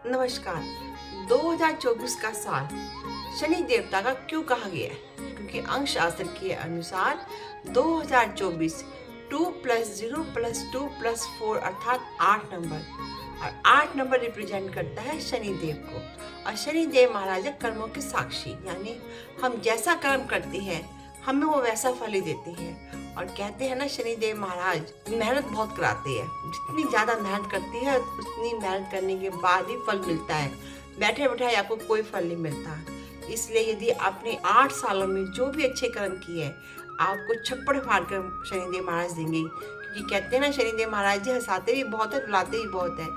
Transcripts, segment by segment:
नमस्कार। 2024 का साल शनि देवता का क्यों कहा गया है? क्योंकि अंक शास्त्र के अनुसार 2024 2 + 0 + 2 + 4 अर्थात 8 नंबर, और 8 नंबर रिप्रेजेंट करता है शनि देव को। और शनि देव महाराज है कर्मों के साक्षी, यानी हम जैसा कर्म करते हैं हमें वो वैसा फल ही देते हैं। और कहते हैं ना, शनि देव महाराज मेहनत बहुत कराते हैं। जितनी ज़्यादा मेहनत करती है उतनी मेहनत करने के बाद ही फल मिलता है। बैठे बैठाए आपको कोई फल नहीं मिलता। इसलिए यदि आपने 8 सालों में जो भी अच्छे कर्म किए हैं, आपको छप्पड़ फाड़ कर शनिदेव महाराज देंगे। क्योंकि कहते हैं ना, शनिदेव महाराज जी हंसाते भी बहुत है, रुलाते भी बहुत है।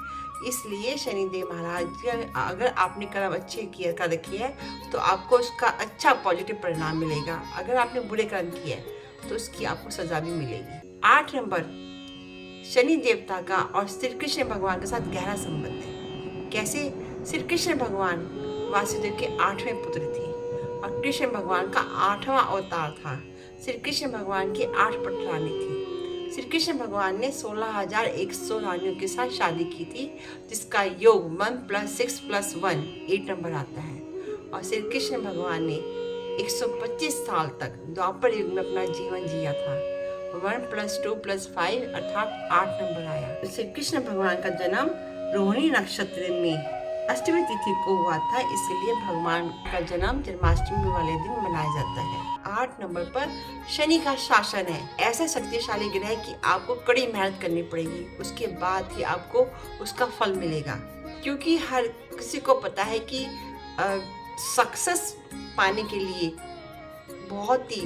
इसलिए शनिदेव महाराज जी, अगर आपने कर्म अच्छे किए कर रखे हैं तो आपको उसका अच्छा पॉजिटिव परिणाम मिलेगा। अगर आपने बुरे कर्म किए तो उसकी आपको सजा भी मिलेगी। 8 नंबर शनि देवता का और श्री कृष्ण भगवान के साथ गहरा संबंध है। कैसे? श्री कृष्ण भगवान वासुदेव के 8वें पुत्र थे और कृष्ण भगवान का 8वां अवतार था। श्री कृष्ण भगवान की 8 पटरानी थी। श्री कृष्ण भगवान ने 16,100 रानियों के साथ शादी की थी, जिसका योग 1 + 6 + 1 8 नंबर आता है। और श्री कृष्ण भगवान ने 125 साल तक द्वापर युग में अपना जीवन जिया था। 1 + 2 + 5 अर्थात 8 नंबर आया। श्री कृष्ण भगवान का जन्म रोहिणी नक्षत्र में अष्टमी तिथि को हुआ था, इसलिए भगवान का जन्म जन्माष्टमी वाले दिन मनाया जाता है। 8 नंबर पर शनि का शासन है। ऐसा शक्तिशाली ग्रह है कि आपको कड़ी मेहनत करनी पड़ेगी, उसके बाद ही आपको उसका फल मिलेगा। क्योंकि हर किसी को पता है कि सक्सेस पाने के लिए बहुत ही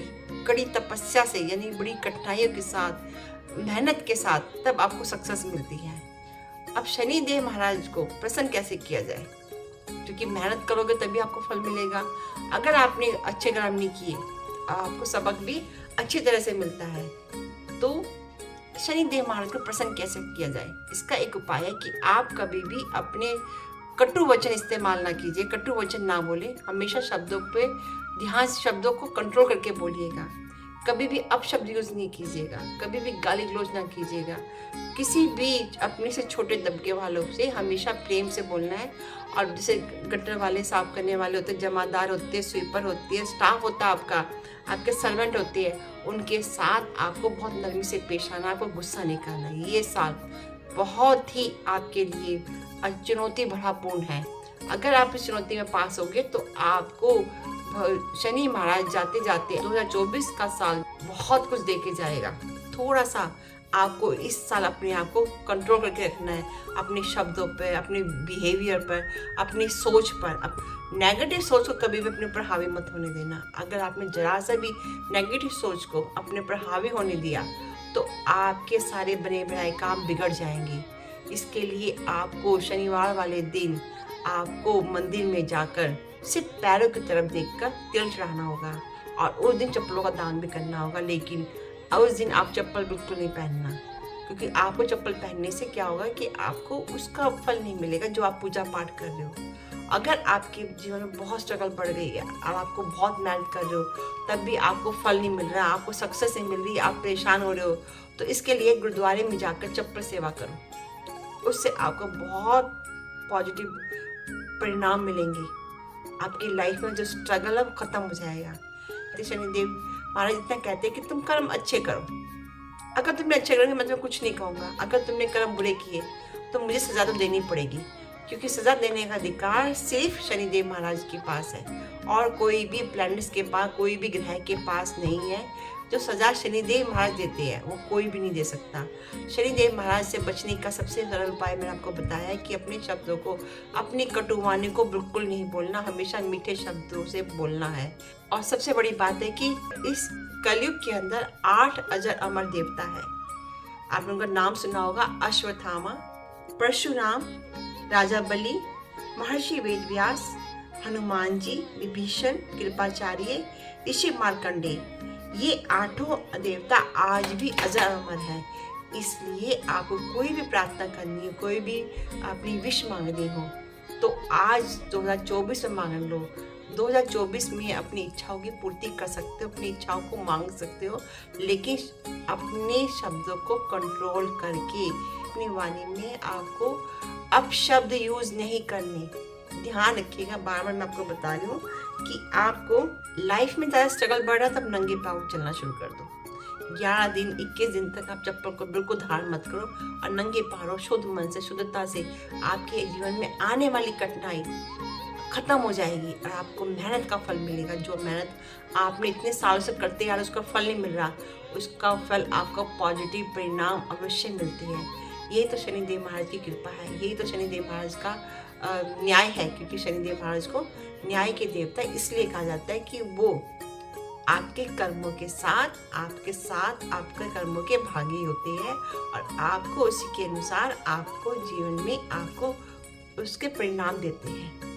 कड़ी तपस्या से, यानी बड़ी कठिनाइयों के साथ, मेहनत के साथ तब आपको सक्सेस मिलती है। अब शनि देव महाराज को प्रसन्न कैसे किया जाए? क्योंकि मेहनत करोगे तभी आपको फल मिलेगा। अगर आपने अच्छे कर्म नहीं किए, आपको सबक भी अच्छी तरह से मिलता है। तो शनि देव महाराज को प्रसन्न कैसे किया जाए? इसका एक उपाय है कि आप कभी भी अपने कटु वचन इस्तेमाल ना कीजिए, कटु वचन ना बोले। हमेशा शब्दों पे ध्यान, शब्दों को कंट्रोल करके बोलिएगा। कभी भी अपशब्द यूज नहीं कीजिएगा, कभी भी गाली गलौज ना कीजिएगा। किसी भी अपने से छोटे दबके वालों से हमेशा प्रेम से बोलना है। और जैसे गटर वाले, साफ करने वाले होते, जमादार होते, स्वीपर होती है, स्टाफ होता है आपका, आपके सर्वेंट होते हैं, उनके साथ आपको बहुत नरमी से पेश आना, आपको गुस्सा नहीं करना। ये साल बहुत ही आपके लिए चुनौती भरा पूर्ण है। अगर आप इस चुनौती में पास होगे तो आपको शनि महाराज जाते जाते 2024 का साल बहुत कुछ देके जाएगा। थोड़ा सा आपको इस साल अपने आप को कंट्रोल करके रखना है, अपने शब्दों पर, अपने बिहेवियर पर, अपनी सोच पर। नेगेटिव सोच को कभी भी अपने ऊपर हावी मत होने देना। अगर आपने जरा सा भी नेगेटिव सोच को अपने ऊपर हावी होने दिया तो आपके सारे बने बनाए काम बिगड़ जाएंगे। इसके लिए आपको शनिवार वाले दिन आपको मंदिर में जाकर सिर्फ पैरों की तरफ देखकर तिल चढ़ाना होगा, और उस दिन चप्पलों का दान भी करना होगा। लेकिन उस दिन आप चप्पल बिल्कुल नहीं पहनना, क्योंकि आपको चप्पल पहनने से क्या होगा कि आपको उसका फल नहीं मिलेगा जो आप पूजा पाठ कर रहे हो। अगर आपके जीवन में बहुत स्ट्रगल बढ़ गई है और आपको बहुत मेहनत कर रहे हो, तब भी आपको फल नहीं मिल रहा, आपको सक्सेस नहीं मिल रही, आप परेशान हो रहे हो, तो इसके लिए गुरुद्वारे में जाकर चप्पल सेवा करो। उससे आपको बहुत पॉजिटिव परिणाम मिलेंगे। आपकी लाइफ में जो स्ट्रगल है वो खत्म हो जाएगा। तो शनिदेव महाराज इतना कहते हैं कि तुम कर्म अच्छे करो। अगर तुमने अच्छे करोगे, मैं तुम्हें कुछ नहीं कहूँगा। अगर तुमने कर्म बुरे किए तो मुझे सजा तो देनी पड़ेगी, क्योंकि सजा देने का अधिकार सिर्फ शनिदेव महाराज के पास है, और कोई भी प्लैनेट्स के पास, कोई भी ग्रह के पास नहीं है। जो सजा शनिदेव महाराज देते हैं वो कोई भी नहीं दे सकता। शनिदेव महाराज से बचने का सबसे सरल उपाय मैंने आपको बताया है कि अपने शब्दों को, अपनी कटुवाणी को बिल्कुल नहीं बोलना, हमेशा मीठे शब्दों से बोलना है। और सबसे बड़ी बात है कि इस कलयुग के अंदर 8 अजर अमर देवता है। आपने उनका नाम सुना होगा: अश्वत्थामा, परशुराम, राजा बलि, महर्षि वेदव्यास, हनुमान जी, विभीषण, कृपाचार्य, ऋषि मार्कंडेय। ये 8 देवता आज भी अजर अमर है। इसलिए आपको कोई भी प्रार्थना करनी है, कोई भी अपनी विश मांगनी हो, तो आज 2024 में मांग लो। 2024 में अपनी इच्छाओं की पूर्ति कर सकते हो, अपनी इच्छाओं को मांग सकते हो, लेकिन अपने शब्दों को कंट्रोल करके। अपनी वाणी में आपको अपशब्द यूज नहीं करने। ध्यान रखिएगा, बार बार मैं आपको बता रही हूँ कि आपको लाइफ में ज़्यादा स्ट्रगल बढ़ रहा है, तब नंगे पाँव चलना शुरू कर दो। 11 दिन 21 दिन तक आप चप्पल को बिल्कुल धारण मत करो और नंगे पैरों शुद्ध मन से, शुद्धता से आपके जीवन में आने वाली कठिनाई खत्म हो जाएगी और आपको मेहनत का फल मिलेगा। जो मेहनत आपने इतने सालों से करते आ रहे उसका फल नहीं मिल रहा, उसका फल आपको पॉजिटिव परिणाम अवश्य मिलते हैं। यही तो शनिदेव महाराज की कृपा है, यही तो शनिदेव महाराज का न्याय है, क्योंकि शनिदेव महाराज को न्याय के देवता इसलिए कहा जाता है कि वो आपके कर्मों के साथ आपके कर्मों के भागी होते हैं और आपको उसी के अनुसार आपको जीवन में आपको उसके परिणाम देते हैं।